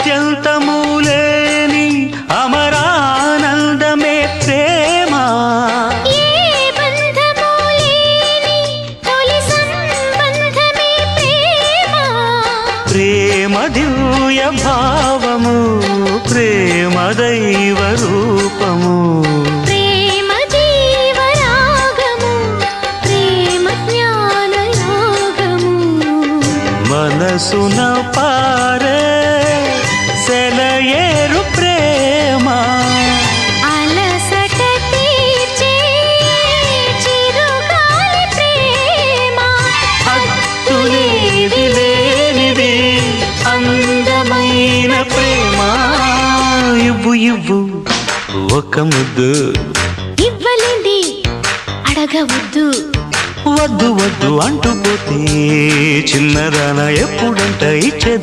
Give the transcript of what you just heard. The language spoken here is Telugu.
ఆద్యంతము లేని అమరానందమే ప్రేమ. ఏ బంధము లేని తొలి సంబంధమే ప్రేమ. ప్రేమ దివ్య భావము, ప్రేమ దైవ రూపము. ప్రేమ జీవరాగము, ప్రేమ జ్ఞాన యోగము. మనసున పారే సెలయేరు ప్రేమ. అలసట తీర్చే చిరుగాలి ప్రేమ. హద్దులేవి లేనిది అందమైన ప్రేమ. ఇవ్వు ఇవ్వు ఒక ముద్దు, ఇవ్వలేంది అడగవద్దు. వద్దు వద్దు అంటూ పోతే చిన్నదాన ఎప్పుడంట ఇచ్చేదా.